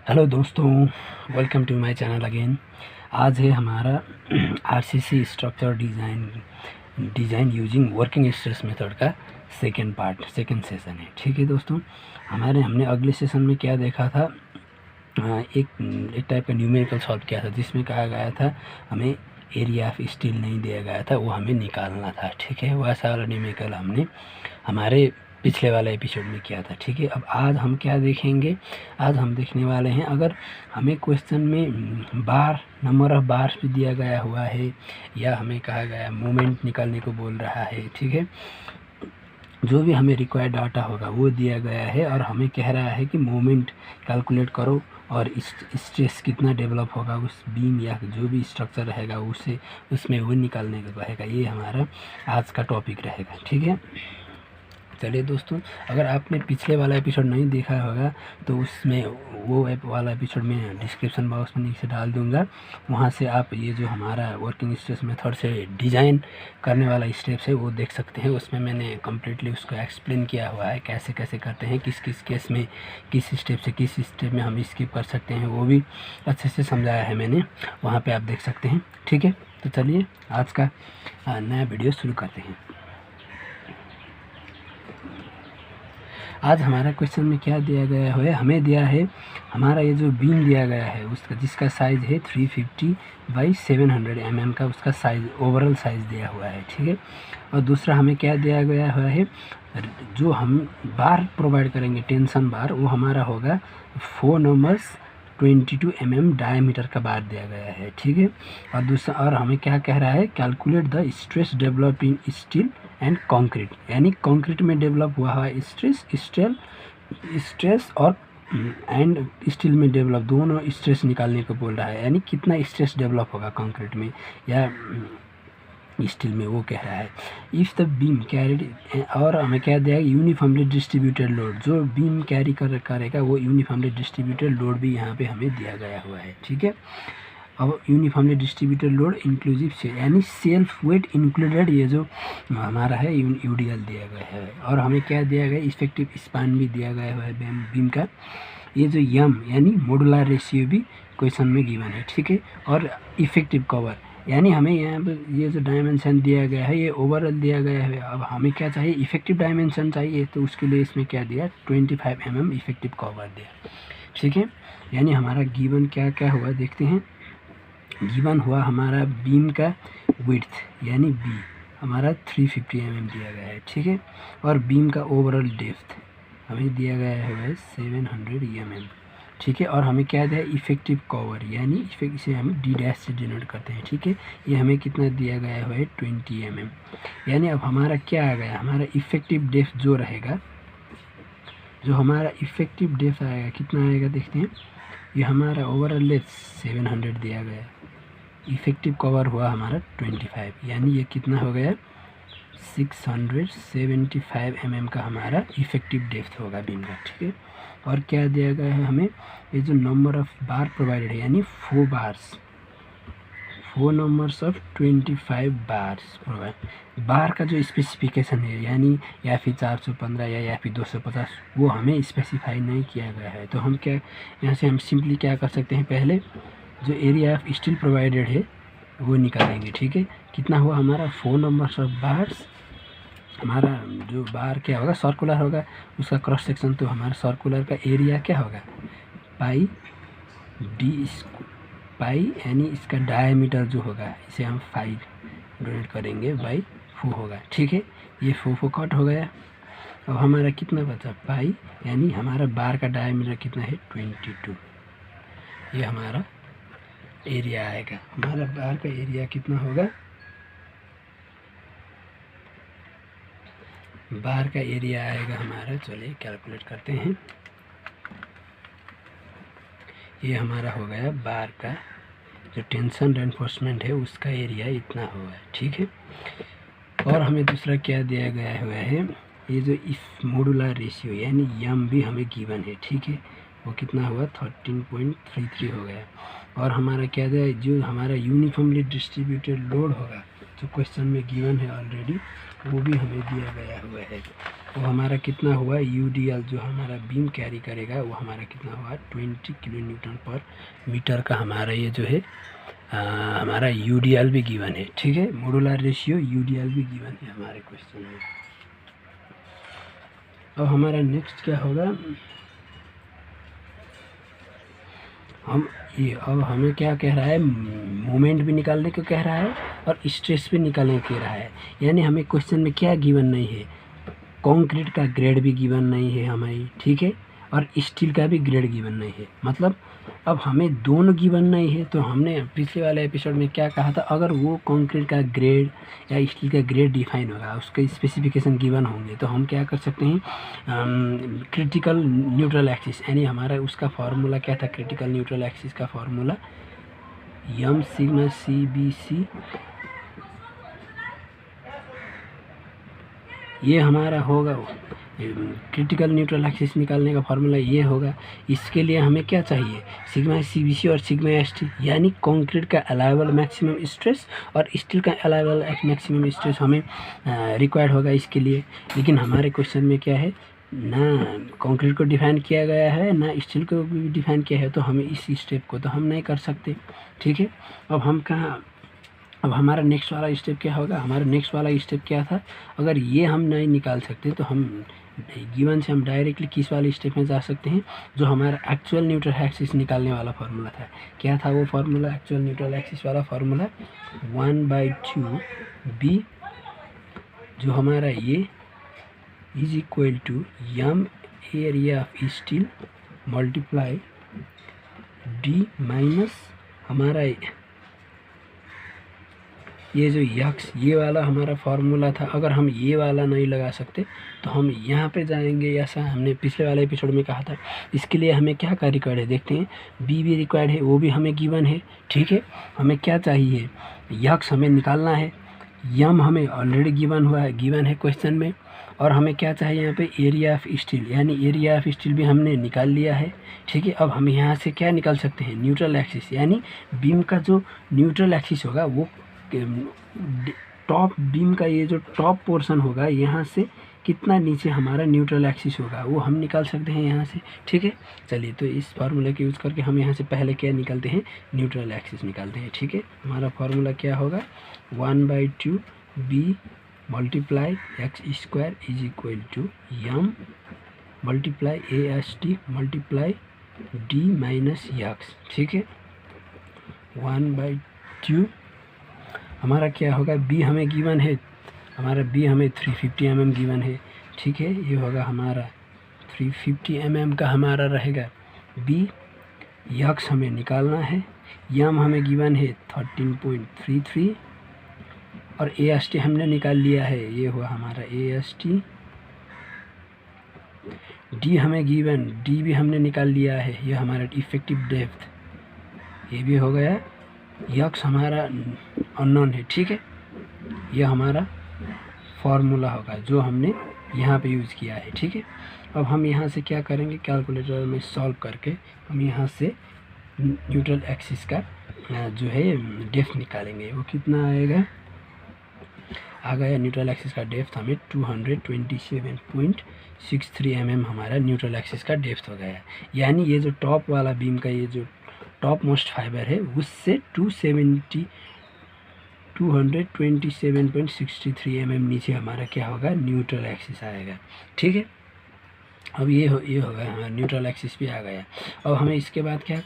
Hello दोस्तों, welcome to my channel again. आज है हमारा RCC structure design using working stress method का सेकंड सेशन है। ठीक है दोस्तों, हमने अगले सेशन में क्या देखा था, एक टाइप का न्यूमेरिकल सॉल्व किया था जिसमें कहा गया था हमें एरिया ऑफ स्टील नहीं दिया गया था, वो हमें निकालना था। ठीक है, वैसा वाला न्यूमेरिकल हमने हमारे पिछले वाला एपिसोड में किया था। ठीक है, अब आज हम क्या देखेंगे, आज हम देखने वाले हैं अगर हमें क्वेश्चन में बार नंबर ऑफ बार्स भी दिया गया हुआ है या हमें कहा गया मोमेंट निकालने को बोल रहा है। ठीक है, जो भी हमें रिक्वायर्ड डाटा होगा वो दिया गया है और हमें कह रहा है कि मोमेंट कैलकुलेट करो और स्ट्रेस कितना डेवलप होगा उस बीम या जो भी स्ट्रक्चर रहेगा उसे उसमें वो निकालने को कहेगा। ये हमारा आज का टॉपिक रहेगा। ठीक है, चलिए दोस्तों, अगर आपने पिछले वाला एपिसोड नहीं देखा होगा तो उसमें वो वाला एपिसोड में डिस्क्रिप्शन बॉक्स में नीचे डाल दूंगा, वहाँ से आप ये जो हमारा वर्किंग स्ट्रेस मेथड से डिज़ाइन करने वाला स्टेप्स है वो देख सकते हैं। उसमें मैंने कम्प्लीटली उसको एक्सप्लेन किया हुआ है, कैसे कैसे करते हैं, किस किस केस में किस स्टेप से किस स्टेप में हम स्किप कर सकते हैं, वो भी अच्छे से समझाया है मैंने, वहाँ पर आप देख सकते हैं। ठीक है, तो चलिए आज का नया वीडियो शुरू करते हैं। आज हमारा क्वेश्चन में क्या दिया गया है, हमें दिया है हमारा ये जो बीम दिया गया है उसका जिसका साइज़ है 350 बाई 700 mm का, उसका साइज़ ओवरऑल साइज़ दिया हुआ है। ठीक है, और दूसरा हमें क्या दिया गया हुआ है, जो हम बार प्रोवाइड करेंगे टेंशन बार, वो हमारा होगा 4 नंबर्स 22 mm डायमीटर का बार दिया गया है। ठीक है, और दूसरा और हमें क्या कह रहा है, calculate the stress develop in steel and concrete, यानी कंक्रीट में डेवलप हुआ है स्ट्रेस और एंड स्टील में डेवलप दोनों स्ट्रेस निकालने को बोल रहा है, यानी कितना स्ट्रेस डेवलप होगा कंक्रीट में या स्टील में, वो कह रहा है। इफ़ द बीम कैरीड, और हमें क्या दिया है, यूनिफॉर्मली डिस्ट्रीब्यूटेड लोड, जो बीम कैरी करेगा वो यूनिफॉर्मली डिस्ट्रीब्यूटेड लोड भी यहाँ पे हमें दिया गया हुआ है। ठीक है, अब यूनिफॉर्मली डिस्ट्रीब्यूटेड लोड इंक्लूसिव से यानी सेल्फ वेट इंक्लूडेड, ये जो हमारा है यूडीएल दिया गया है। और हमें क्या दिया गया, इफेक्टिव स्पान भी दिया गया हुआ है बीम का। ये जो यम यानी मॉडुलर रेशियो भी क्वेश्चन में गिवन है। ठीक है, और इफेक्टिव कवर, यानी हमें यहाँ पर ये जो डायमेंशन दिया गया है ये ओवरऑल दिया गया है। अब हमें क्या चाहिए, इफेक्टिव डायमेंशन चाहिए, तो उसके लिए इसमें क्या दिया, 25 mm इफेक्टिव कवर दिया। ठीक है, यानी हमारा गिवन क्या क्या हुआ देखते हैं। गिवन हुआ हमारा बीम का विड्थ यानी बी हमारा 350 mm दिया गया है। ठीक है, और बीम का ओवरऑल डेप्थ हमें दिया गया है 700 mm। ठीक है, और हमें क्या दिया, इफेक्टिव कवर यानी इसे हम डी डैश से डिनोट करते हैं। ठीक है, ये हमें कितना दिया गया है 20 mm। यानी अब हमारा क्या आ गया, हमारा इफेक्टिव डेप्थ जो रहेगा, जो हमारा इफेक्टिव डेप्थ आएगा कितना आएगा देखते हैं। ये हमारा ओवरऑल डेप्थ 700 दिया गया, इफेक्टिव कवर हुआ हमारा 25, यानी ये कितना हो गया 675 mm का हमारा इफेक्टिव डेप्थ होगा बीम का। ठीक है, और क्या दिया गया है हमें, ये जो नंबर ऑफ बार प्रोवाइडेड है यानी 4 नंबर्स ऑफ 25 बार्स प्रोवाइड। बार का जो स्पेसिफिकेशन है यानी या फिर 415 या फिर 250 वो हमें स्पेसिफाई नहीं किया गया है, तो हम क्या यहाँ से हम सिंपली क्या कर सकते हैं, पहले जो एरिया ऑफ स्टील प्रोवाइडेड है वो निकालेंगे। ठीक है, कितना हुआ हमारा 4 नंबर्स ऑफ बार्स, हमारा जो बार क्या होगा सर्कुलर होगा, उसका क्रॉस सेक्शन, तो हमारा सर्कुलर का एरिया क्या होगा पाई यानी इसका डायमीटर जो होगा इसे हम 5 डिवाइड करेंगे बाई 4 होगा। ठीक है, ये 4 कट हो गया। अब हमारा कितना बचा पाई, यानी हमारा बार का डायमीटर कितना है 22, ये हमारा एरिया आएगा। हमारा बार का एरिया कितना होगा, बार का एरिया आएगा हमारा, चलिए कैलकुलेट करते हैं। ये हमारा हो गया बार का जो टेंशन रेनफोर्समेंट है उसका एरिया इतना होगा। ठीक है, और हमें दूसरा क्या दिया गया हुआ है, ये जो इफ मॉडुलर रेशियो यानी यम भी हमें गिवन है। ठीक है, वो कितना हुआ 13.33 हो गया। और हमारा क्या दिया, जो हमारा यूनिफॉर्मली डिस्ट्रीब्यूटेड लोड होगा जो क्वेश्चन में गिवन है ऑलरेडी, वो भी हमें दिया गया हुआ है। वो हमारा कितना हुआ, यूडीएल जो हमारा बीम कैरी करेगा वो हमारा कितना हुआ, 20 किलो न्यूटन पर मीटर का हमारा ये जो है हमारा यूडीएल भी गिवन है। ठीक है, मॉड्यूलर रेशियो यूडीएल भी गिवन है हमारे क्वेश्चन में। अब हमारा नेक्स्ट क्या होगा, अब हमें क्या कह रहा है, मोमेंट भी निकालने को कह रहा है और स्ट्रेस भी निकालने को कह रहा है। यानी हमें क्वेश्चन में क्या गिवन नहीं है, कंक्रीट का ग्रेड भी गिवन नहीं है हमें, ठीक है, और स्टील का भी ग्रेड गिवन नहीं है। मतलब अब हमें दोनों गिवन नहीं है, तो हमने पिछले वाले एपिसोड में क्या कहा था, अगर वो कंक्रीट का ग्रेड या स्टील का ग्रेड डिफाइन होगा, उसके स्पेसिफिकेशन गिवन होंगे, तो हम क्या कर सकते हैं, क्रिटिकल न्यूट्रल एक्सिस, यानी हमारा उसका फार्मूला क्या था, क्रिटिकल न्यूट्रल एक्सिस का formula m sigma C B C, ये हमारा होगा क्रिटिकल न्यूट्रल एक्सिस निकालने का फार्मूला ये होगा। इसके लिए हमें क्या चाहिए, सिग्मा सीबीसी और सिग्मा एसटी, यानी कंक्रीट का अलाउबल मैक्सिमम स्ट्रेस और स्टील का अलाउबल मैक्सिमम स्ट्रेस हमें रिक्वायर्ड होगा इसके लिए। लेकिन हमारे क्वेश्चन में क्या है, ना कंक्रीट को डिफाइन किया गया है ना स्टील को भी डिफाइन किया है, तो हमें इस स्टेप को तो हम नहीं कर सकते। ठीक है, अब हमारा नेक्स्ट वाला स्टेप क्या होगा, हमारा नेक्स्ट वाला स्टेप क्या था, अगर ये हम नहीं निकाल सकते तो हम गिवन से हम डायरेक्टली किस वाले स्टेप में जा सकते हैं, जो हमारा एक्चुअल न्यूट्रल एक्सिस निकालने वाला फार्मूला था। क्या था वो फार्मूला, एक्चुअल न्यूट्रल एक्सिस वाला फार्मूला 1/2 बी, जो हमारा ये is equal to m area of steel multiply D minus हमारा ये जो यक्स, ये वाला हमारा फार्मूला था। अगर हम ये वाला नहीं लगा सकते तो हम यहाँ पे जाएंगे, ऐसा हमने पिछले वाले एपिसोड में कहा था। इसके लिए हमें क्या क्या रिक्वायर्ड है देखते हैं, बी भी रिक्वायर्ड है, वो भी हमें गिवन है। ठीक है, हमें क्या चाहिए, यक्स हमें निकालना है, यम हमें ऑलरेडी गिवन है क्वेश्चन में, और हमें क्या चाहिए यहाँ पे, एरिया ऑफ स्टील, यानी एरिया ऑफ स्टील भी हमने निकाल लिया है। ठीक है, अब हम यहाँ से क्या निकाल सकते हैं, न्यूट्रल एक्सिस, यानी बीम का जो न्यूट्रल एक्सिस होगा वो टॉप बीम का ये जो टॉप पोर्शन होगा यहाँ से कितना नीचे हमारा न्यूट्रल एक्सिस होगा वो हम निकाल सकते हैं यहाँ से। ठीक है, चलिए तो इस फार्मूला के यूज़ करके हम यहाँ से पहले क्या निकालते हैं, न्यूट्रल एक्सिस निकालते हैं। ठीक है, हमारा फार्मूला क्या होगा, 1/2 B multiply X square is equal to m multiply A S T multiply D minus X. ठीक है, 1/2 हमारा क्या होगा, बी हमें गिवन है, हमारा बी हमें 350 mm गिवन है। ठीक है, ये होगा हमारा 350 mm का हमारा रहेगा बी, यक्स हमें निकालना है, यम हमें गिवन है 13.33 और ए एस टी हमने निकाल लिया है, ये हुआ हमारा ए एस टी। डी हमें गिवन, डी भी हमने निकाल लिया है, ये हमारा इफेक्टिव डेप्थ, ये भी हो गया। यक्स हमारा अननोन है। ठीक है, यह हमारा फार्मूला होगा जो हमने यहाँ पे यूज़ किया है। ठीक है, अब हम यहाँ से क्या करेंगे, कैलकुलेटर में सॉल्व करके हम यहाँ से न्यूट्रल एक्सिस का जो है डेप्थ निकालेंगे। वो कितना आएगा, आ गया न्यूट्रल एक्सिस का डेप्थ हमें 227.63 mm हमारा न्यूट्रल एक्सिस का डेप्थ हो गया। यानी ये जो टॉप वाला बीम का ये जो टॉप मोस्ट फाइबर है उससे 227.63 mm नीचे हमारा क्या होगा, न्यूट्रल एक्सिस आएगा। ठीक है, अब ये होगा हमारा न्यूट्रल एक्सिस भी आ गया। अब हमें इसके बाद क्या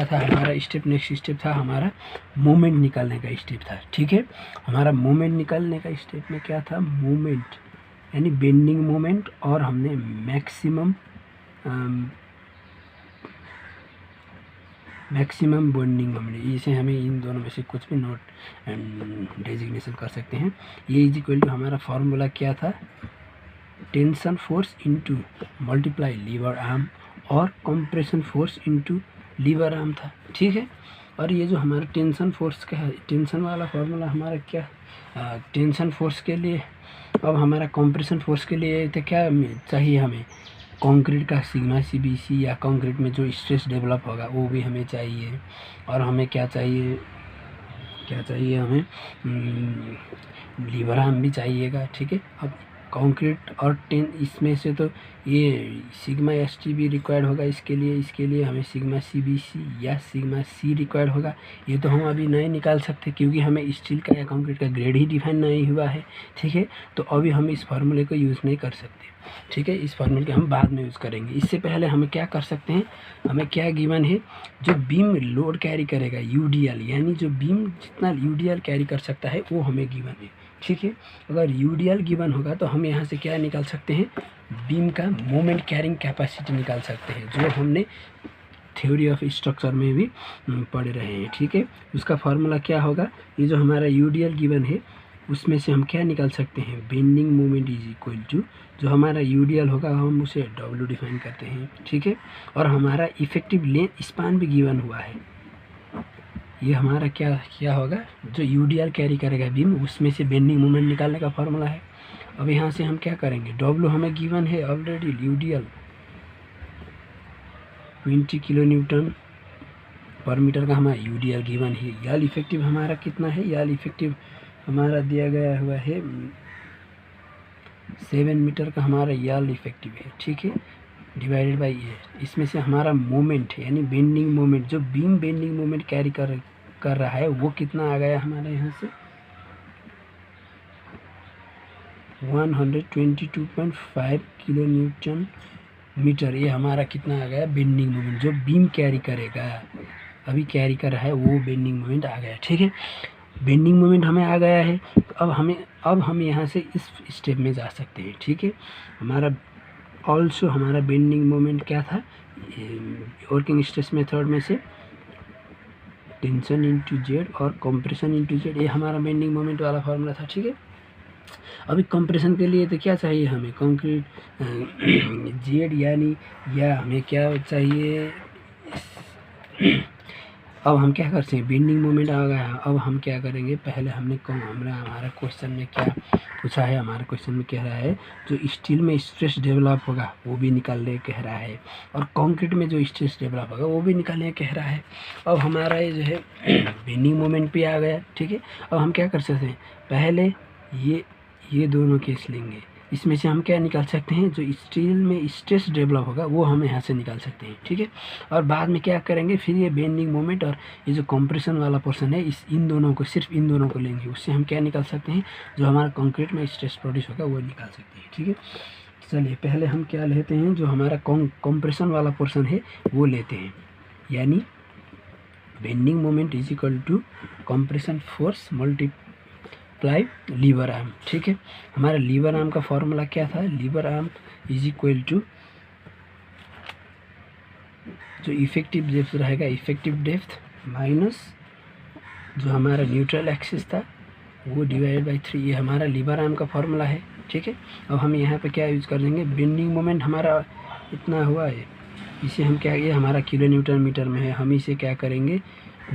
था हमारा स्टेप, नेक्स्ट स्टेप था हमारा मोमेंट निकालने का स्टेप था। ठीक है, हमारा मोमेंट निकालने का स्टेप में क्या था, मोमेंट यानी बेंडिंग मोमेंट, और हमने मैक्सिमम बेंडिंग मोमेंट, इसे हमें इन दोनों में से कुछ भी नोट डेजिग्नेशन कर सकते हैं। ये इज इक्वल टू हमारा फार्मूला क्या था, tension force into multiply lever arm और compression force into lever arm था। ठीक है, और ये जो हमारा टेंशन फोर्स का है, टेंशन वाला फार्मूला हमारा क्या, टेंशन फोर्स के लिए, अब हमारा कंप्रेशन फोर्स के लिए तो क्या चाहिए हमें, कंक्रीट का सिग्मा सीबीसी या कंक्रीट में जो स्ट्रेस डेवलप होगा वो भी हमें चाहिए। और हमें क्या चाहिए हमें लीवर आर्म भी चाहिएगा, ठीक है। अब कंक्रीट और टेन इसमें से तो ये सिग्मा एस टी भी रिक्वायर्ड होगा इसके लिए हमें सिग्मा सी बी सी या सिग्मा सी रिक्वायर्ड होगा। ये तो हम अभी नहीं निकाल सकते क्योंकि हमें स्टील का या कंक्रीट का ग्रेड ही डिफाइन नहीं हुआ है, ठीक है। तो अभी हम इस फार्मूले को यूज़ नहीं कर सकते, ठीक है। इस फार्मूले को हम बाद में यूज़ करेंगे। इससे पहले हमें क्या कर सकते हैं, हमें क्या गिवन है, जो बीम लोड कैरी करेगा यूडीएल, यानी जो बीम जितना यूडीएल कैरी कर सकता है वो हमें गिवन है, ठीक है। अगर यूडीएल गिवन होगा तो हम यहाँ से क्या निकाल सकते हैं, बीम का मोमेंट कैरिंग कैपेसिटी निकाल सकते हैं, जो हमने थ्योरी ऑफ स्ट्रक्चर में भी पढ़ रहे हैं, ठीक है। उसका फार्मूला क्या होगा, ये जो हमारा यूडीएल गिवन है उसमें से हम क्या निकाल सकते हैं, bending moment is equal to जो हमारा यूडीएल होगा हम उसे डब्ल्यू डिफाइन करते हैं, ठीक है। और हमारा इफेक्टिव लेंथ स्पान भी गिवन हुआ है, ये हमारा क्या होगा, जो यूडीएल कैरी करेगा बीम उसमें से बेंडिंग मोमेंट निकालने का फार्मूला है। अब यहाँ से हम क्या करेंगे, डब्ल्यू हमें गिवन है ऑलरेडी, यूडीएल 20 किलो न्यूटन पर मीटर का हमारा यूडीएल गिवन है। यल इफेक्टिव हमारा कितना है, यल इफेक्टिव हमारा दिया गया हुआ है 7 मीटर का हमारा यल इफेक्टिव है, ठीक है, डिवाइडेड बाई ये। इसमें से हमारा मोमेंट है यानी बेंडिंग मोमेंट, जो बीम बेंडिंग मोमेंट कैरी कर रहा है वो कितना आ गया हमारे यहाँ से 122.5 किलो न्यूटन मीटर। ये हमारा कितना आ गया बेंडिंग मोमेंट, जो बीम कैरी करेगा, अभी कैरी कर रहा है वो बेंडिंग मोमेंट आ गया, ठीक है। बेंडिंग मोमेंट हमें आ गया है, तो अब हम यहाँ से इस स्टेप में जा सकते हैं, ठीक है। हमारा बेंडिंग मोमेंट क्या था, वर्किंग स्ट्रेस मेथड में से टेंशन इंटू जेड और कंप्रेशन इंटू जेड, ये हमारा बेंडिंग मोमेंट वाला फार्मूला था, ठीक है। अभी कंप्रेशन के लिए तो क्या चाहिए हमें, कंक्रीट जेड यानी, या हमें क्या चाहिए, अब हम क्या करते हैं, बेंडिंग मोमेंट आ गया। अब हम क्या करेंगे, पहले हमारा क्वेश्चन में क्या पूछा है, हमारे क्वेश्चन में कह रहा है जो स्टील में स्ट्रेस डेवलप होगा वो भी निकालने कह रहा है, और कंक्रीट में जो स्ट्रेस डेवलप होगा वो भी निकालने कह रहा है। अब हमारा ये जो है बेंडिंग मोमेंट भी आ गया, ठीक है। अब हम क्या कर सकते हैं, पहले ये दोनों केस लेंगे, इसमें से हम क्या निकाल सकते हैं, जो स्टील में स्ट्रेस डेवलप होगा वो हम यहाँ से निकाल सकते हैं, ठीक है। और बाद में क्या करेंगे, फिर ये बेंडिंग मोमेंट और ये जो कंप्रेशन वाला पोर्शन है सिर्फ इन दोनों को लेंगे, उससे हम क्या निकाल सकते हैं, जो हमारा कंक्रीट में स्ट्रेस प्रोड्यूस होगा वो निकाल सकते हैं, ठीक है। चलिए पहले हम क्या लेते हैं, जो हमारा कंप्रेशन वाला पोर्शन है वो लेते हैं, यानी bending moment is equal to compression force multiply lever arm, ठीक है। हमारा लीवर आर्म का फॉर्मूला क्या था, lever arm is equal to जो इफेक्टिव डेप्थ रहेगा, इफेक्टिव डेप्थ माइनस जो हमारा न्यूट्रल एक्सिस था वो डिवाइडेड बाई 3, ये हमारा लीवर आर्म का फॉर्मूला है, ठीक है। अब हम यहाँ पे क्या यूज़ कर देंगे, बेंडिंग मोमेंट हमारा इतना हुआ है, इसे हम क्या, ये हमारा किलो न्यूटन मीटर में है, हम इसे क्या करेंगे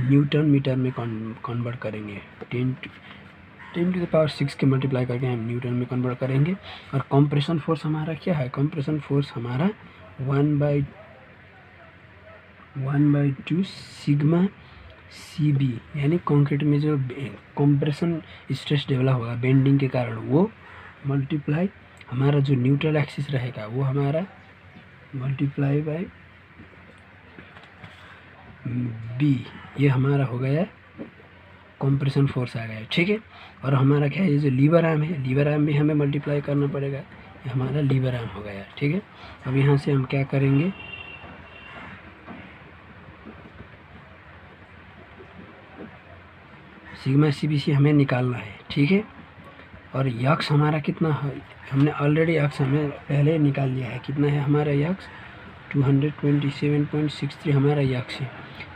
न्यूटन मीटर में कन्वर्ट करेंगे, 10⁻⁶ के मल्टीप्लाई करके हम न्यूटन में कन्वर्ट करेंगे। और कंप्रेशन फोर्स हमारा क्या है, कंप्रेशन फोर्स हमारा 1/2 सिग्मा सी बी, यानी कंक्रीट में जो कंप्रेशन स्ट्रेस डेवलप होगा बेंडिंग के कारण वो मल्टीप्लाई हमारा जो न्यूट्रल एक्सिस रहेगा वो हमारा मल्टीप्लाई बाय बी, ये हमारा हो गया कंप्रेशन फोर्स आ गया, ठीक है। और हमारा क्या है, ये जो लीवर आर्म है, लीवर आर्म भी हमें मल्टीप्लाई करना पड़ेगा, ये हमारा लीवर आर्म हो गया, ठीक है। अब यहाँ से हम क्या करेंगे, सिग्मा सी बी सी हमें निकालना है, ठीक है। और यक्स हमारा कितना है, हमने ऑलरेडी यक्स हमें पहले निकाल लिया है, कितना है हमारा यक्स 227.63 हमारा यक्स है।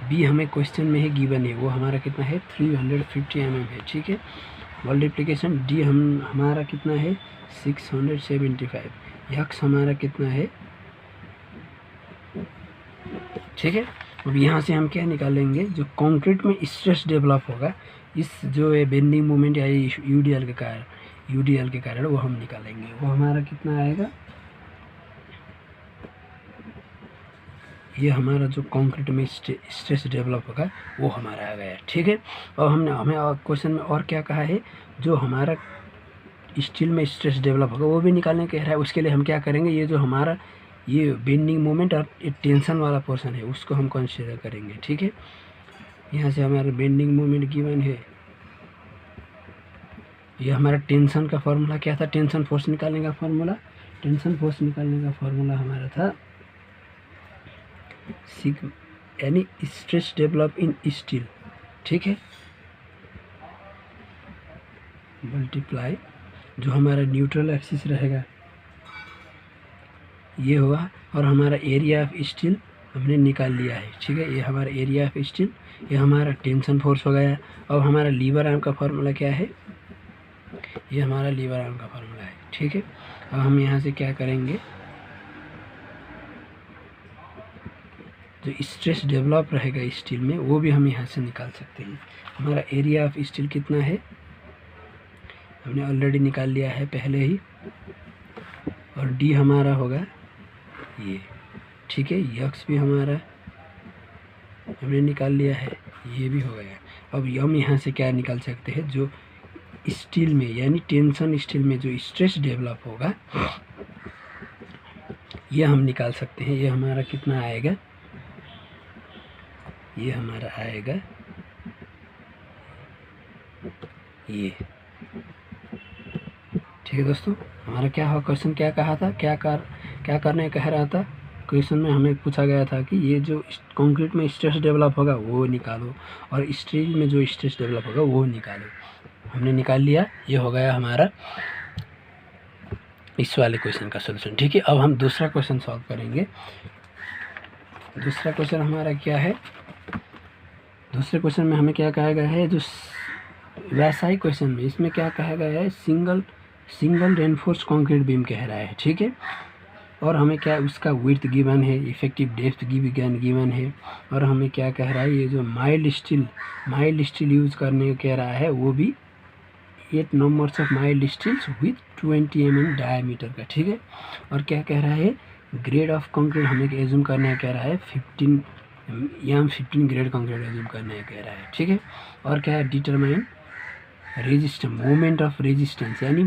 बी हमें क्वेश्चन में ही गिवन है, वो हमारा कितना है 350 mm है, ठीक है। मल्टीप्लिकेशन डी हमारा कितना है 675, यक्स हमारा कितना है, ठीक है। अब यहाँ से हम क्या निकालेंगे, जो कंक्रीट में स्ट्रेस डेवलप होगा इस जो है बेंडिंग मोमेंट या यूडीएल के कारण वो हम निकालेंगे, वो हमारा कितना आएगा ये हमारा जो कंक्रीट में स्ट्रेस डेवलप होगा वो हमारा आ गया। ठीक है, और हमें क्वेश्चन में और क्या कहा है, जो हमारा स्टील में स्ट्रेस डेवलप होगा वो भी निकालने कह रहा है। उसके लिए हम क्या करेंगे, ये जो हमारा ये बेंडिंग मोमेंट और ये टेंशन वाला पोर्शन है उसको हम कंसीडर करेंगे। ठीक है, यहाँ से हमारा बेंडिंग मोमेंट गिवन है, ये हमारा टेंशन का फॉर्मूला क्या था, टेंशन फोर्स निकालने का फॉर्मूला, टेंशन फोर्स निकालने का फॉर्मूला हमारा था सिग्मा यानी स्ट्रेस डेवलप इन स्टील। ठीक है, मल्टीप्लाई जो हमारा न्यूट्रल एक्सिस रहेगा ये हुआ, और हमारा एरिया ऑफ स्टील हमने निकाल लिया है। ठीक है, ये हमारा एरिया ऑफ स्टील, ये हमारा टेंशन फोर्स हो गया। अब हमारा लीवर आर्म का फॉर्मूला क्या है, ये हमारा लीवर आर्म का फॉर्मूला है। ठीक है, अब हम यहाँ से क्या करेंगे, जो स्ट्रेस डेवलप रहेगा स्टील में वो भी हम यहाँ से निकाल सकते हैं। हमारा एरिया ऑफ स्टील कितना है, हमने ऑलरेडी निकाल लिया है पहले ही, और डी हमारा होगा ये। ठीक है, यक्स भी हमारा हमने निकाल लिया है, ये भी हो गया। अब हम यहाँ से क्या निकाल सकते हैं, जो स्टील में यानी टेंशन स्टील में जो स्ट्रेस डेवलप होगा ये हम निकाल सकते हैं। ये हमारा कितना आएगा, ये हमारा आएगा ये। ठीक है दोस्तों, हमारा क्या हुआ, क्वेश्चन क्या कहा था, क्या करने कह रहा था, क्वेश्चन में हमें पूछा गया था कि ये जो कंक्रीट में स्ट्रेस डेवलप होगा वो निकालो और स्टील में जो स्ट्रेस डेवलप होगा वो निकालो। हमने निकाल लिया, ये हो गया हमारा इस वाले क्वेश्चन का सोल्यूशन। ठीक है, अब हम दूसरा क्वेश्चन सॉल्व करेंगे। दूसरा क्वेश्चन हमारा क्या है, दूसरे क्वेश्चन में हमें क्या कहा गया है, जो वैसा ही क्वेश्चन में इसमें क्या कहा गया है, सिंगल रेनफोर्स कंक्रीट बीम कह रहा है। ठीक है, और हमें क्या उसका विड्थ गिवन है, इफेक्टिव डेप्थ गिवन है, और हमें क्या कह रहा है, ये जो माइल्ड स्टील यूज़ करने कह रहा है, वो भी 8 numbers of mild steels with 20 mm diameter का। ठीक है, और क्या कह रहा है, ग्रेड ऑफ कंक्रीट हमें एज्यूम करना कह रहा है 15 ग्रेड कंक्रीट एज्यूम करना कह रहा है। ठीक है, और क्या है, determine resistance, moment of resistance यानी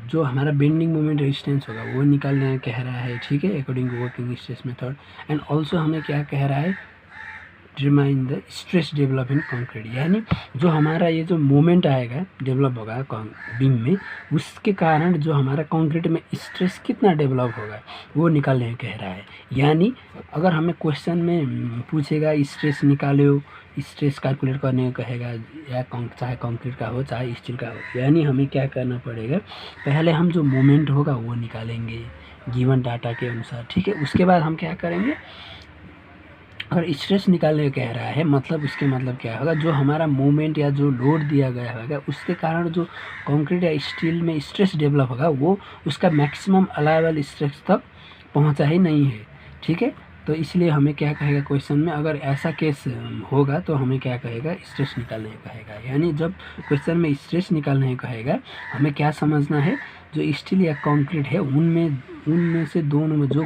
जो हमारा बेंडिंग मोमेंट रेजिस्टेंस होगा वो निकालने कह रहा है। ठीक है, according to working stress method. And also हमें क्या कह रहा है, determine the stress develop in concrete, यानी जो हमारा ये जो मोमेंट आएगा डेवलप होगा बीम में, उसके कारण जो हमारा कंक्रीट में स्ट्रेस कितना डेवलप होगा वो निकालने कह रहा है। यानी अगर हमें क्वेश्चन में पूछेगा स्ट्रेस निकालो, स्ट्रेस कैलकुलेट करने को कहेगा, या चाहे कंक्रीट का हो चाहे स्टील का हो, यानी हमें क्या करना पड़ेगा, पहले हम जो मोमेंट होगा वो निकालेंगे गिवन डाटा के अनुसार। ठीक है, उसके बाद हम क्या करेंगे, अगर स्ट्रेस निकालने कह रहा है मतलब उसके मतलब क्या होगा, जो हमारा मूवमेंट या जो लोड दिया गया होगा उसके कारण जो कंक्रीट या स्टील में स्ट्रेस डेवलप होगा वो उसका मैक्सिमम अलाउएबल स्ट्रेस तक पहुंचा ही नहीं है। ठीक है, तो इसलिए हमें क्या कहेगा क्वेश्चन में, अगर ऐसा केस होगा तो हमें क्या कहेगा, स्ट्रेस निकालने कहेगा। यानी जब क्वेश्चन में स्ट्रेस निकालने कहेगा हमें क्या समझना है, जो स्टील या कंक्रीट है उनमें से दोनों में जो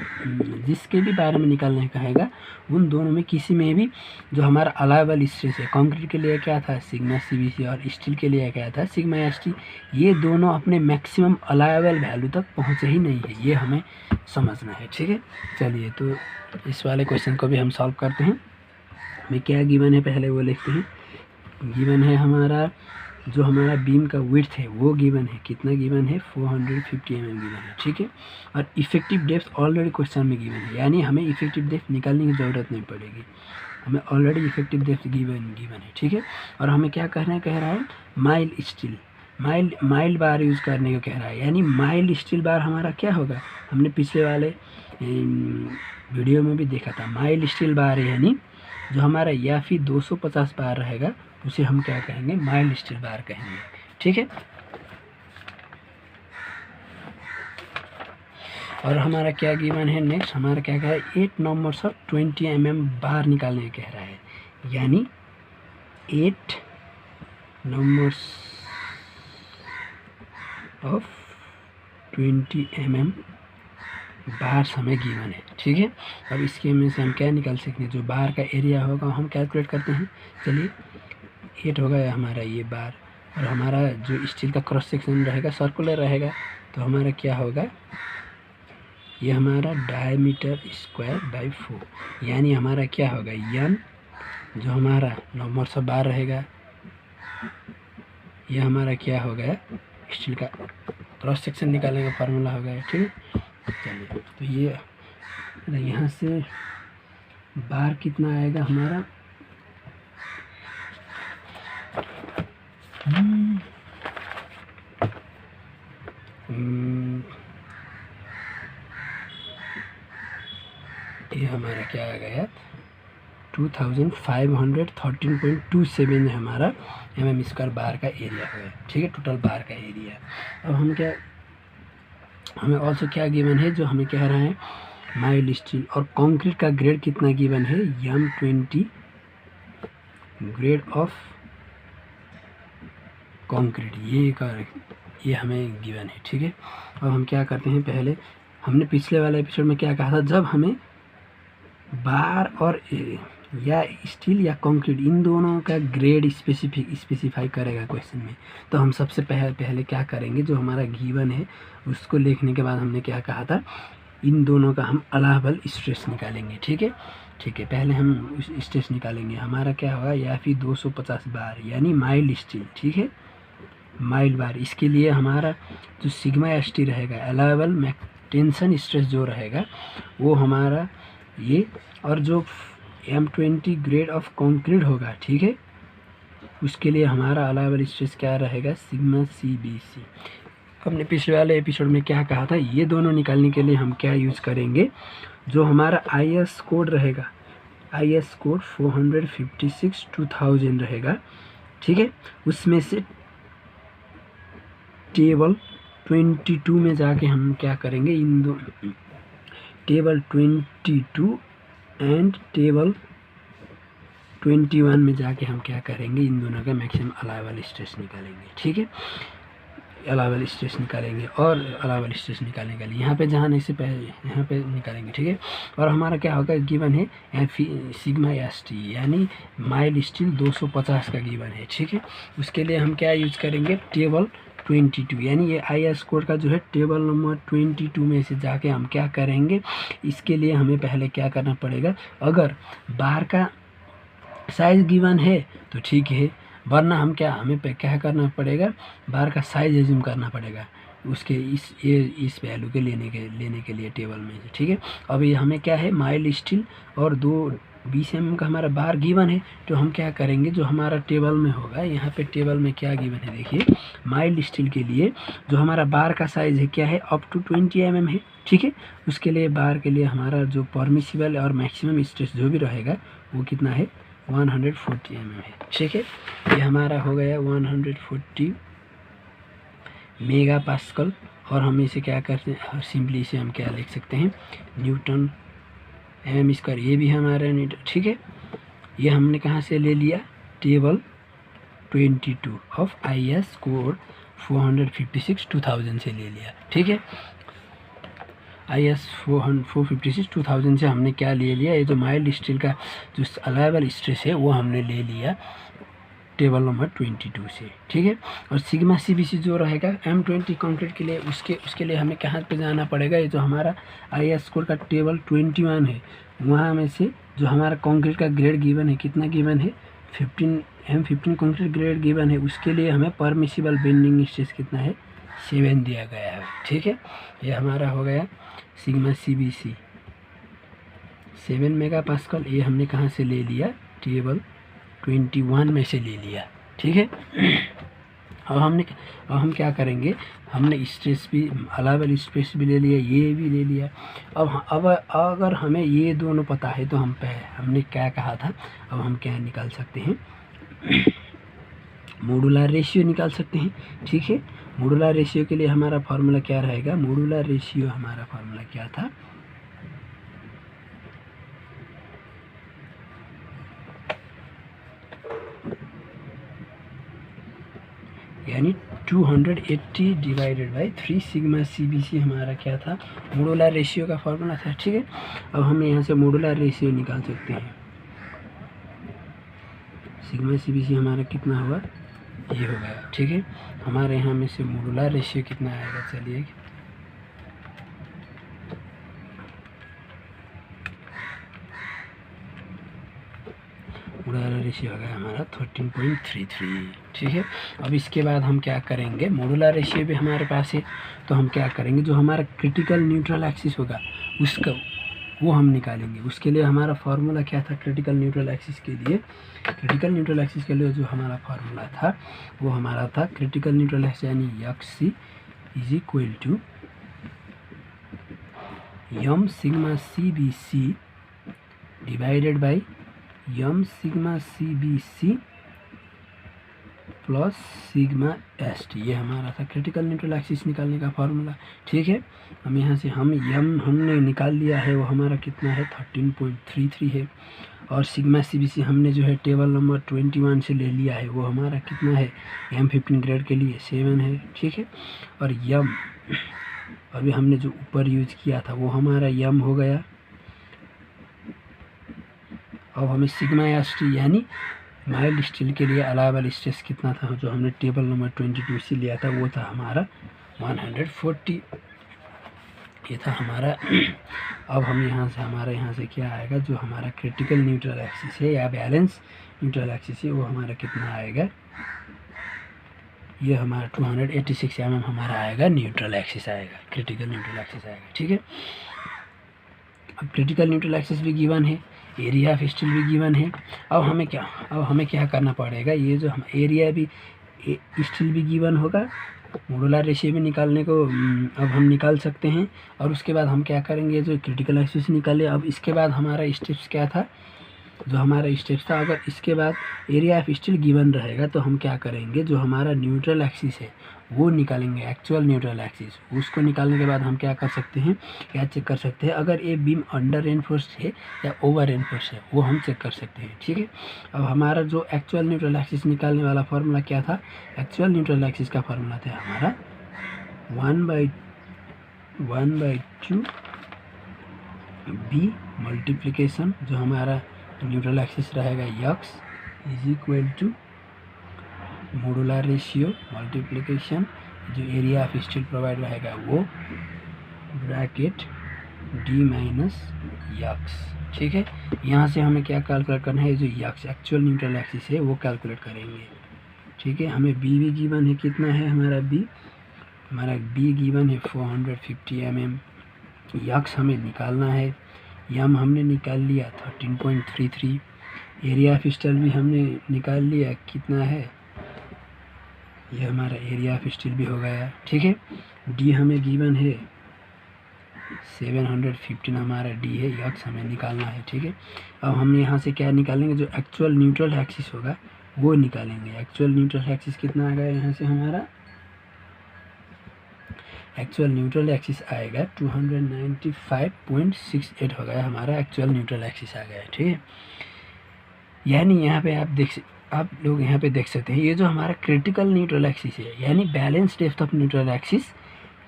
जिसके भी बारे में निकालने कहेगा उन दोनों में किसी में भी जो हमारा अलाउएबल स्ट्रेस है, कंक्रीट के लिए क्या था सिग्मा CBC और स्टील के लिए क्या था सिग्मा ST, ये दोनों अपने मैक्सिमम अलाउएबल वैल्यू तक पहुँचे ही नहीं है, ये हमें समझना है। ठीक है, चलिए तो इस वाले क्वेश्चन को भी हम सॉल्व करते हैं। हमें क्या गिवन है पहले वो लिखते हैं। गिवन है हमारा जो हमारा बीम का विड्थ है वो गिवन है, कितना गिवन है 450 mm गिवन है। ठीक है, और इफेक्टिव डेप्थ ऑलरेडी क्वेश्चन में गिवन है, यानी हमें इफेक्टिव डेप्थ निकालने की ज़रूरत नहीं पड़ेगी, हमें ऑलरेडी इफेक्टिव डेप्थ गिवन है। ठीक है, और हमें क्या कह रहा है, माइल्ड स्टील माइल्ड बार यूज़ करने को कह रहा है, यानी माइल्ड स्टील बार हमारा क्या होगा, हमने पिछले वाले वीडियो में भी देखा था, माइल्ड स्टील बार यानी जो हमारा या फिर 250 बार रहेगा उसे हम क्या कहेंगे, माइल्ड स्टील बार कहेंगे। ठीक है, और हमारा क्या गिवन है नेक्स्ट, हमारा क्या कह रहा है 8 नंबर्स ऑफ 20 mm बार निकालने कह रहा है, यानी 8 नंबर्स ऑफ 20 mm बार्स हमें गिवन है, ठीक है। अब इसके में से हम क्या निकाल सकते हैं, जो बार का एरिया होगा हम कैलकुलेट करते हैं। चलिए 8 होगा हमारा ये बार, और हमारा जो स्टील का क्रॉस सेक्शन रहेगा सर्कुलर रहेगा, तो हमारा क्या होगा, ये हमारा डायमीटर स्क्वायर बाई 4, यानी हमारा क्या होगा यन, जो हमारा नंबर सब बार रहेगा, ये हमारा क्या हो गया, स्टील का क्रॉस सेक्शन निकालने का फार्मूला हो गया, ठीक है। चलिए तो ये यहाँ से बार कितना आएगा हमारा, ये हमारा क्या आ गया 2513.27 हमारा mm स्क्वायर बार का एरिया है, ठीक है, टोटल बार का एरिया। अब हम क्या, हमें ऑल्सो क्या गिवन है, जो हमें कह रहा है माइल्ड स्टील और कंक्रीट का ग्रेड कितना गिवन है, M20 ग्रेड ऑफ कंक्रीट, ये हमें गिवन है, ठीक है। अब हम क्या करते हैं, पहले हमने पिछले वाले एपिसोड में क्या कहा था, जब हमें बार और या स्टील या कंक्रीट इन दोनों का ग्रेड स्पेसिफाई करेगा क्वेश्चन में, तो हम सबसे पहले क्या करेंगे, जो हमारा गिवन है उसको लिखने के बाद हमने क्या कहा था, इन दोनों का हम अलावेबल स्ट्रेस निकालेंगे, ठीक है। ठीक है, पहले हम स्ट्रेस निकालेंगे, हमारा क्या होगा या फिर 250 बार यानी माइल्ड स्टील, ठीक है, माइल्ड बार। इसके लिए हमारा जो सिग्मा एस टी रहेगा, अलावेबल टेंशन स्ट्रेस जो रहेगा वो हमारा ये, और जो M20 ग्रेड ऑफ कंक्रीट होगा, ठीक है, उसके लिए हमारा अलावेबल स्ट्रेस क्या रहेगा, सिग्मा CBC। हमने पिछले वाले एपिसोड में क्या कहा था, ये दोनों निकालने के लिए हम क्या यूज़ करेंगे, जो हमारा IS कोड रहेगा, IS कोड 456/2000 रहेगा, ठीक है, उसमें से टेबल 22 में जाके हम क्या करेंगे, इन दो टेबल 22 एंड टेबल 21 में जाके हम क्या करेंगे, इन दोनों का मैक्सिमम अलावेबल स्ट्रेस निकालेंगे, ठीक है, अलावेबल स्ट्रेस निकालेंगे। और अलावेबल स्ट्रेस निकालने के लिए यहाँ पे जहाँ नहीं से पहले यहाँ पे निकालेंगे, ठीक है। और हमारा क्या होगा, गिवन है सिग्मा ST यानी माइल्ड स्टील 250 का गिवन है, ठीक है। उसके लिए हम क्या यूज करेंगे, टेबल 22 यानी ये IS कोड का जो है टेबल नंबर 22 में से जाके हम क्या करेंगे, इसके लिए हमें पहले क्या करना पड़ेगा, अगर बार का साइज गिवन है तो ठीक है, वरना हम क्या, हमें क्या करना पड़ेगा, बार का साइज एज्यूम करना पड़ेगा उसके इस वैल्यू के लेने के लिए टेबल में, ठीक है। अब ये हमें क्या है, माइल्ड स्टील और 220 mm का हमारा बार गिवन है, तो हम क्या करेंगे, जो हमारा टेबल में होगा, यहाँ पे टेबल में क्या गिवन है देखिए, माइल्ड स्टील के लिए जो हमारा बार का साइज है क्या है, अप टू 20 mm है, ठीक है। उसके लिए बार के लिए हमारा जो परमिसिबल और मैक्सिमम स्ट्रेस जो भी रहेगा वो कितना है, 140 mm है, ठीक है। ये हमारा हो गया 140 मेगा पास्कल, और हम इसे क्या करते हैं, सिंपली इसे हम क्या लिख सकते हैं, न्यूटन MM स्क्वायर, ये भी हमारा न्यूटन, ठीक है। ये हमने कहाँ से ले लिया, टेबल 22 ऑफ IS कोड 456/2000 से ले लिया, ठीक है। IS 456/2000 से हमने क्या ले लिया, ये जो माइल्ड स्टील का जो अलावेबल स्ट्रेस है वो हमने ले लिया टेबल नंबर 22 से, ठीक है। और सिग्मा CBC जो रहेगा M20 कंक्रीट के लिए, उसके लिए हमें कहाँ पे जाना पड़ेगा, ये जो हमारा IS कोड का टेबल 21 है, वहाँ में से जो हमारा कंक्रीट का ग्रेड गिवन है, कितना गिवन है, 15 कंक्रीट ग्रेड गिवन है, उसके लिए हमें परमिसिबल बेंडिंग स्ट्रेस कितना है, 7 दिया गया है, ठीक है। ये हमारा हो गया सिग्मा CBC 7 मेगा पास्कल, ये हमने कहाँ से ले लिया, टेबल 21 में से ले लिया, ठीक है। अब हम क्या करेंगे, हमने स्ट्रेस भी, अलावेबल स्ट्रेस भी ले लिया, ये भी ले लिया। अब अगर हमें ये दोनों पता है तो हमने क्या कहा था, अब हम क्या निकाल सकते हैं, मॉडुलर रेशियो निकाल सकते हैं, ठीक है। मॉडुलर रेशियो के लिए हमारा फार्मूला क्या रहेगा, मॉडुलर रेशियो हमारा फार्मूला क्या था, यानी 280 डिवाइडेड बाई 3 सिग्मा CBC हमारा क्या था, मोडुलर रेशियो का फॉर्मूला था। ठीक है, अब हम यहाँ से मोडुलर रेशियो निकाल सकते हैं। सिग्मा CBC हमारा कितना हुआ, ये हो गया। ठीक है, हमारे यहाँ में से मोडुलर रेशियो कितना आएगा, चलिए मोडुलर रेशियो आ गया हमारा 13.33। ठीक है, अब इसके बाद हम क्या करेंगे, मोडुलर रेशियो भी हमारे पास है, तो हम क्या करेंगे, जो हमारा क्रिटिकल न्यूट्रल एक्सिस होगा उसका वो हम निकालेंगे। उसके लिए हमारा फार्मूला क्या था, क्रिटिकल न्यूट्रल एक्सिस के लिए, क्रिटिकल न्यूट्रल एक्सिस के लिए जो हमारा फार्मूला था वो हमारा था क्रिटिकल न्यूट्रल एक्सिस यानी XC is equal to m sigma CBC divided by m sigma CBC plus sigma ST। ये हमारा था क्रिटिकल न्यूट्रल एक्सिस निकालने का फार्मूला। ठीक है, हम यहाँ से हम m हमने निकाल लिया है, वो हमारा कितना है 13.33 है, और सिग्मा CBC हमने जो है टेबल नंबर 21 से ले लिया है, वो हमारा कितना है M15 ग्रेड के लिए 7 है। ठीक है, और m अभी हमने जो ऊपर यूज किया था वो हमारा m हो गया। अब हमें सिग्मा ST यानी माइल्ड स्टील के लिए अलाइबल स्ट्रेस कितना था, जो हमने टेबल नंबर 22 से लिया था, वो था हमारा 140, ये था हमारा। अब हम यहाँ से हमारे यहाँ से क्या आएगा, जो हमारा क्रिटिकल न्यूट्रल एक्सिस है या बैलेंस न्यूट्रल एक्सिस है, वो हमारा कितना आएगा, ये हमारा 286 mm हमारा आएगा, न्यूट्रल एक्सिस आएगा, क्रिटिकल न्यूट्रल एक्सिस आएगा। ठीक है, अब क्रिटिकल न्यूट्रल एक्सिस भी गिवन है, एरिया ऑफ स्टील भी गिवन है। अब हमें क्या करना पड़ेगा, ये जो हम एरिया भी स्टील भी गिवन होगा, मोडुलर रेशियो भी निकालने को अब हम निकाल सकते हैं। और उसके बाद हम क्या करेंगे, जो क्रिटिकल एक्सिस निकाले, अब इसके बाद हमारा स्टेप्स क्या था, जो हमारा स्टेप्स था, अगर इसके बाद एरिया ऑफ स्टील गिवन रहेगा तो हम क्या करेंगे, जो हमारा न्यूट्रल एक्सिस है वो निकालेंगे, एक्चुअल न्यूट्रल एक्सिस। उसको निकालने के बाद हम क्या कर सकते हैं, क्या चेक कर सकते हैं, अगर ये बीम अंडर रेनफोर्स्ड है या ओवर रेनफोर्स्ड है, वो हम चेक कर सकते हैं। ठीक है, अब हमारा जो एक्चुअल न्यूट्रल एक्सिस निकालने वाला फार्मूला क्या था, एक्चुअल न्यूट्रल एक्सिस का फार्मूला था हमारा 1/2 B मल्टीप्लिकेशन, जो हमारा न्यूट्रल एक्सिस रहेगा x is equal to modular ratio multiplication जो एरिया ऑफ स्टील प्रोवाइड रहेगा वो ब्रैकेट d माइनस x। ठीक है, यहाँ से हमें क्या कैलकुलेट करना है, जो x एक्चुअल न्यूट्रल एक्सिस है वो कैलकुलेट करेंगे। ठीक है, हमें b भी गिवन है, कितना है हमारा b गिवन है 450 mm। x हमें निकालना है, m हमने निकाल लिया 13.33, एरिया ऑफ स्टील भी हमने निकाल लिया, कितना है, ये हमारा एरिया ऑफ स्टील भी हो गया। ठीक है, d हमें गिवन है 715 हमारा d है, x हमें निकालना है। ठीक है, अब हम यहाँ से क्या निकालेंगे, जो एक्चुअल न्यूट्रल एक्सिस होगा वो निकालेंगे। एक्चुअल न्यूट्रल एक्सिस कितना आ गया, यहाँ से हमारा एक्चुअल न्यूट्रल एक्सिस आएगा 295.68 हो गया, हमारा एक्चुअल न्यूट्रल एक्सिस आ गया। ठीक है, यानी यहाँ पे आप लोग यहाँ पे देख सकते हैं, ये जो हमारा क्रिटिकल न्यूट्रल एक्सिस है यानी balance depth of neutral axis,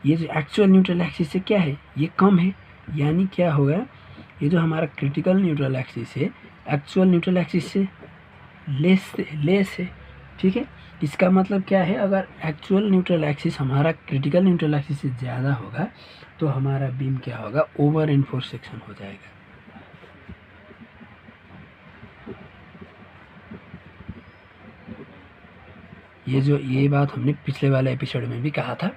ये जो एक्चुअल न्यूट्रल एक्सिस से क्या है, ये कम है, यानी क्या होगा, ये जो हमारा क्रिटिकल न्यूट्रल एक्सिस है एक्चुअल न्यूट्रल एक्सिस से लेस है। ठीक है, इसका मतलब क्या है, अगर एक्चुअल न्यूट्रल एक्सिस हमारा क्रिटिकल न्यूट्रल एक्सिस से ज़्यादा होगा तो हमारा बीम क्या होगा, ओवर एनफोर्स सेक्शन हो जाएगा। ये बात हमने पिछले वाले एपिसोड में भी कहा था,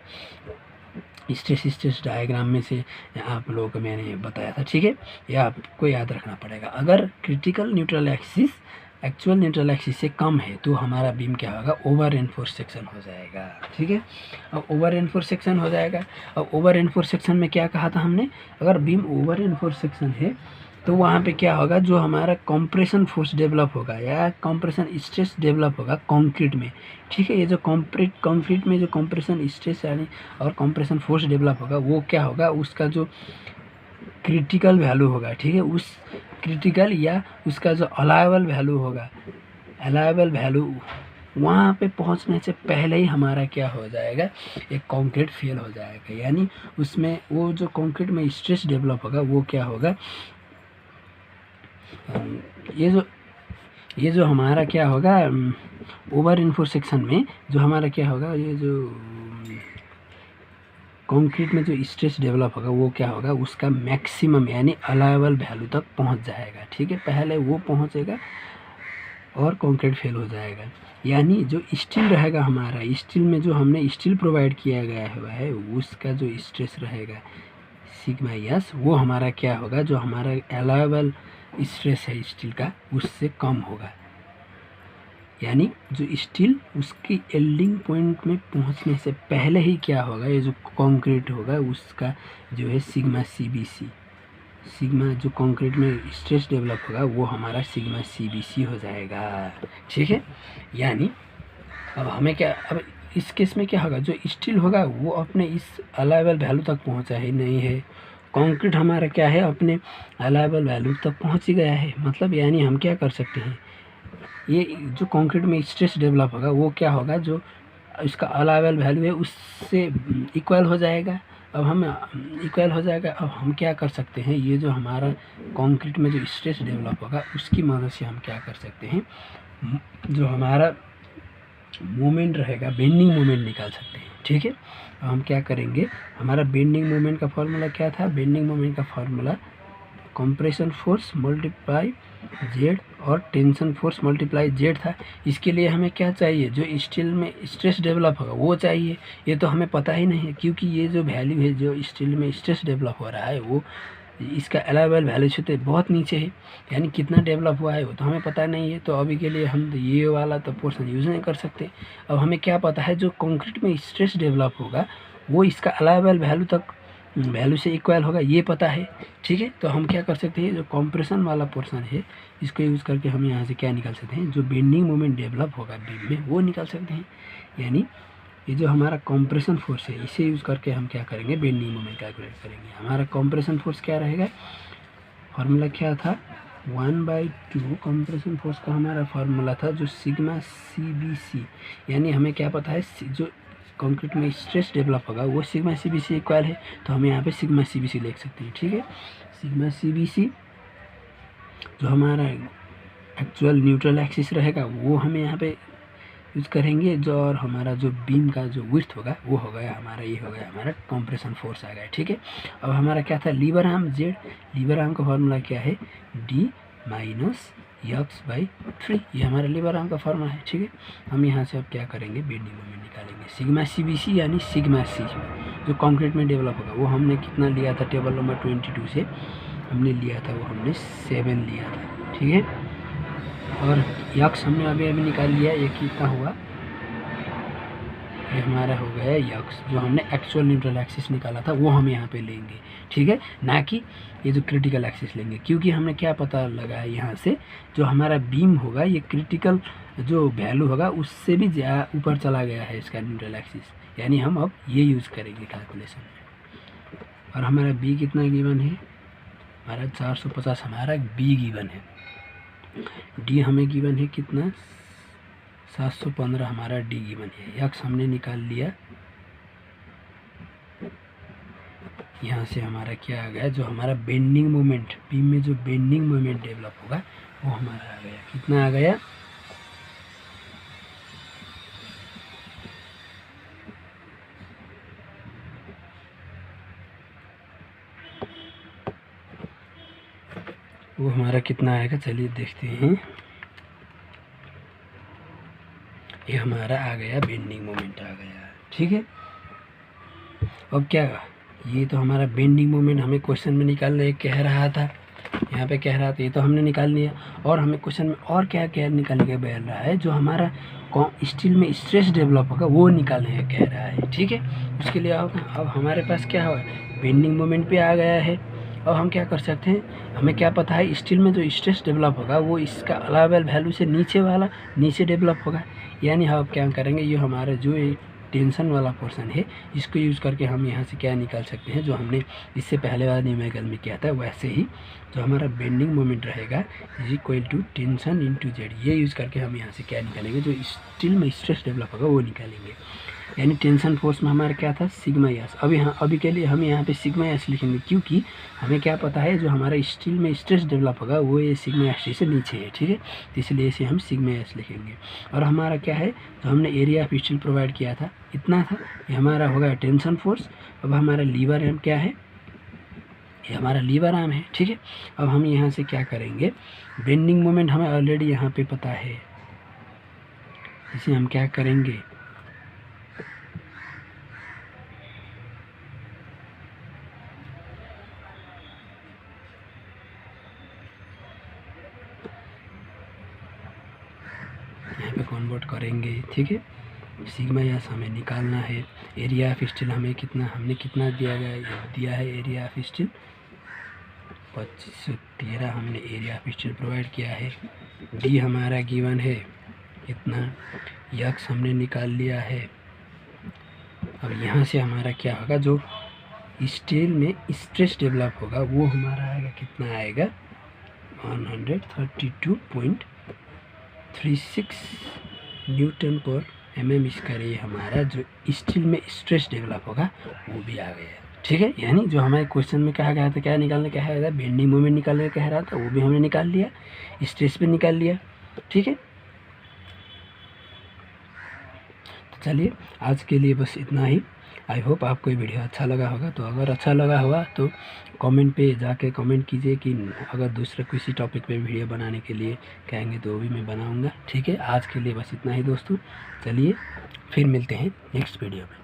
स्ट्रेस डायग्राम में से आप लोगों को मैंने बताया था। ठीक है, यह आपको याद रखना पड़ेगा, अगर critical neutral axis actual neutral axis से कम है तो हमारा बीम क्या होगा, ओवर एनफोर्स सेक्शन हो जाएगा। ठीक है, अब ओवर एनफोर्स सेक्शन हो जाएगा। अब ओवर एनफोर्स सेक्शन में क्या कहा था हमने, अगर बीम ओवर एनफोर्स सेक्शन है तो वहाँ पे क्या होगा, जो हमारा कंप्रेशन फोर्स डेवलप होगा या कंप्रेशन स्ट्रेस डेवलप होगा कंक्रीट में। ठीक है, ये जो कंक्रीट में जो कंप्रेशन स्ट्रेस यानी और कंप्रेशन फोर्स डेवलप होगा वो क्या होगा, उसका जो क्रिटिकल वैल्यू होगा। ठीक है, उस क्रिटिकल या उसका जो अलाइबल वैल्यू होगा, अलाइबल वैल्यू वहाँ पे पहुँचने से पहले ही हमारा क्या हो जाएगा, एक कंक्रीट फेल हो जाएगा। यानी उसमें वो जो कंक्रीट में स्ट्रेस डेवलप होगा वो क्या होगा, ये जो हमारा क्या होगा, ओवर इन्फोर सेक्शन में जो हमारा क्या होगा, ये जो कंक्रीट में जो स्ट्रेस डेवलप होगा वो क्या होगा, उसका मैक्सिमम यानी अलाउएबल वैल्यू तक पहुंच जाएगा। ठीक है, पहले वो पहुंचेगा और कंक्रीट फेल हो जाएगा। यानी जो स्टील रहेगा हमारा, स्टील में जो हमने स्टील प्रोवाइड किया गया हुआ है उसका जो स्ट्रेस रहेगा सिग्मा यस, वो हमारा क्या होगा, जो हमारा अलाउएबल स्ट्रेस है स्टील का उससे कम होगा। यानी जो स्टील उसकी एल्डिंग पॉइंट में पहुंचने से पहले ही क्या होगा, ये जो कंक्रीट होगा उसका जो है सिग्मा CBC, सिग्मा जो कंक्रीट में स्ट्रेस डेवलप होगा वो हमारा सिग्मा CBC हो जाएगा। ठीक है, यानी अब हमें क्या, अब इस केस में क्या होगा, जो स्टील होगा वो अपने इस अलाउएबल वैल्यू तक पहुंचा ही नहीं है, कंक्रीट हमारा क्या है अपने अलाउएबल वैल्यू तक पहुंच ही गया है। मतलब यानी हम क्या कर सकते हैं, ये जो कंक्रीट में स्ट्रेस डेवलप होगा वो क्या होगा, जो इसका अलाउएबल वैल्यू है उससे इक्वल हो जाएगा। अब हम इक्वल हो जाएगा, अब हम क्या कर सकते हैं, ये जो हमारा कंक्रीट में जो स्ट्रेस डेवलप होगा उसकी मदद से हम क्या कर सकते हैं, जो हमारा मोमेंट रहेगा बेंडिंग मोमेंट निकाल सकते हैं। ठीक है, अब हम क्या करेंगे, हमारा बेंडिंग मोमेंट का फॉर्मूला क्या था, बेंडिंग मोमेंट का formula compression force multiply Z और टेंशन फोर्स मल्टीप्लाई जेड था। इसके लिए हमें क्या चाहिए, जो स्टील में स्ट्रेस डेवलप होगा वो चाहिए। ये तो हमें पता ही नहीं है, क्योंकि ये जो वैल्यू है जो स्टील में स्ट्रेस डेवलप हो रहा है वो इसका अलाउएबल वैल्यू से तो बहुत नीचे है, यानी कितना डेवलप हुआ है वो तो हमें पता नहीं है। तो अभी के लिए हम ये वाला तो पोर्शन यूज़ नहीं कर सकते। अब हमें क्या पता है, जो कंक्रीट में स्ट्रेस डेवलप होगा वो इसका अलाउएबल वैल्यू से इक्वल होगा, ये पता है। ठीक है, तो हम क्या कर सकते हैं, जो कंप्रेशन वाला पोर्शन है इसको यूज़ करके हम यहाँ से क्या निकाल सकते हैं, जो बेंडिंग मोमेंट डेवलप होगा बीम में वो निकाल सकते हैं। यानी ये जो हमारा कंप्रेशन फोर्स है इसे यूज़ करके हम क्या करेंगे, बेंडिंग मोमेंट कैलकुलेट करेंगे। हमारा कंप्रेशन फोर्स क्या रहेगा, फार्मूला क्या था, 1/2 कंप्रेशन फोर्स का हमारा फार्मूला था जो सिग्मा CBC। यानी हमें क्या पता है, जो कंक्रीट में स्ट्रेस डेवलप होगा वो सिग्मा CBC इक्वल है, तो हम यहाँ पे सिग्मा CBC लिख सकते हैं। ठीक है, सिग्मा CBC जो हमारा एक्चुअल न्यूट्रल एक्सिस रहेगा वो हमें यहाँ पे यूज़ करेंगे, जो और हमारा जो बीम का जो विड्थ होगा वो हो गया हमारा, ये हो गया हमारा कंप्रेशन फोर्स आ गया। ठीक है, अब हमारा क्या था, lever arm Z, lever arm का फॉर्मूला क्या है, D - X/3, ये हमारा लीवर आर्म का फॉर्मूला है। ठीक है, हम यहाँ से अब क्या करेंगे, बेंडिंग मोमेंट निकालेंगे, सिग्मा CBC यानी सिग्मा C जो कंक्रीट में डेवलप होगा वो हमने कितना लिया था, टेबल नंबर 22 से हमने लिया था, वो हमने 7 लिया था। ठीक है, और यक्स हमने अभी निकाल लिया, ये कितना हुआ, ये हमारा हो गया यक्स, जो हमने एक्चुअल न्यूट्रल एक्सिस निकाला था वो हम यहाँ पे लेंगे। ठीक है, ना कि ये जो क्रिटिकल एक्सिस लेंगे, क्योंकि हमने क्या पता लगा है यहाँ से, जो हमारा बीम होगा ये क्रिटिकल जो वैल्यू होगा उससे भी ऊपर चला गया है इसका न्यूट्रल एक्सिस, यानी हम अब ये यूज़ करेंगे कैलकुलेशन में। और हमारा बी कितना गिवन है, हमारा 450 हमारा बी गिवन है। डी हमें गिवन है कितना, 715 हमारा डी गिवन है। यक्स हमने निकाल लिया, यहाँ से हमारा क्या आ गया, जो हमारा बेंडिंग मोमेंट बीम में जो बेंडिंग मोमेंट डेवलप होगा वो हमारा आ गया, कितना आ गया, वो हमारा कितना आएगा, चलिए देखते हैं। ये हमारा आ गया, बेंडिंग मोमेंट आ गया। ठीक है, अब क्या, ये तो हमारा बेंडिंग मोमेंट हमें क्वेश्चन में निकालने कह रहा था, यहाँ पे कह रहा था, ये तो हमने निकाल लिया। और हमें क्वेश्चन में और क्या क्या निकालने के बोल रहा है, जो हमारा स्टील में स्ट्रेस डेवलप होगा वो निकालने कह रहा है। ठीक है, उसके लिए अब हमारे पास क्या होगा, बेंडिंग मोमेंट पे आ गया है। अब हम क्या कर सकते हैं, हमें क्या पता है स्टील में जो स्ट्रेस डेवलप होगा वो इसका अलाउएबल वैल्यू से नीचे डेवलप होगा। यानी हम क्या करेंगे, ये हमारा जो टेंशन वाला पोर्शन है, इसको यूज़ करके हम यहाँ से क्या निकाल सकते हैं, जो हमने इससे पहले वाला न्यूमेरिकल में किया था वैसे ही जो हमारा बेंडिंग मोमेंट रहेगा is equal to tension into Z. ये यूज़ करके हम यहाँ से क्या निकालेंगे, जो स्टील में स्ट्रेस डेवलप होगा वो निकालेंगे। यानी टेंशन फोर्स में हमारा क्या था, सिग्मा एस। अभी के लिए हम यहाँ पे सिग्मा एस लिखेंगे, क्योंकि हमें क्या पता है जो हमारा स्टील में स्ट्रेस डेवलप होगा वो ये सिग्मा एस से नीचे है, ठीक है। तो इसलिए इसे हम सिग्मा एस लिखेंगे। और हमारा क्या है, जो हमने एरिया ऑफ स्टील प्रोवाइड किया था इतना था, ये हमारा होगा टेंशन फोर्स। अब हमारा लीवर आर्म क्या है, ये हमारा लीवर आर्म है, ठीक है। अब हम यहाँ से क्या करेंगे, बेंडिंग मोमेंट हमें ऑलरेडी यहाँ पे पता है, इसे हम क्या करेंगे, यहाँ पे कन्वर्ट करेंगे, ठीक है। सिग्मा एस हमें निकालना है। एरिया ऑफ स्टील हमने कितना दिया है एरिया ऑफ स्टील 2513 हमने एरिया ऑफ स्टील प्रोवाइड किया है। डी हमारा गिवन है इतना, यक्स हमने निकाल लिया है। अब यहाँ से हमारा क्या होगा, जो स्टील में स्ट्रेस डेवलप होगा वो हमारा आएगा, कितना आएगा 132.36 न्यूटन पर mm स्क्वायर। ये हमारा जो स्टील में स्ट्रेस डेवलप होगा वो भी आ गया, ठीक है। यानी जो हमारे क्वेश्चन में कहा गया था क्या निकालने कहा गया था, बेंडिंग मोमेंट निकालने कह रहा था, वो भी हमने निकाल लिया, स्ट्रेस भी निकाल लिया, ठीक है। तो चलिए आज के लिए बस इतना ही। आई होप आपको ये वीडियो अच्छा लगा होगा। तो अगर अच्छा लगा होगा तो कमेंट पे जाके कमेंट कीजिए कि अगर दूसरे किसी टॉपिक पे वीडियो बनाने के लिए कहेंगे तो वो भी मैं बनाऊंगा, ठीक है। आज के लिए बस इतना ही दोस्तों, चलिए फिर मिलते हैं नेक्स्ट वीडियो में।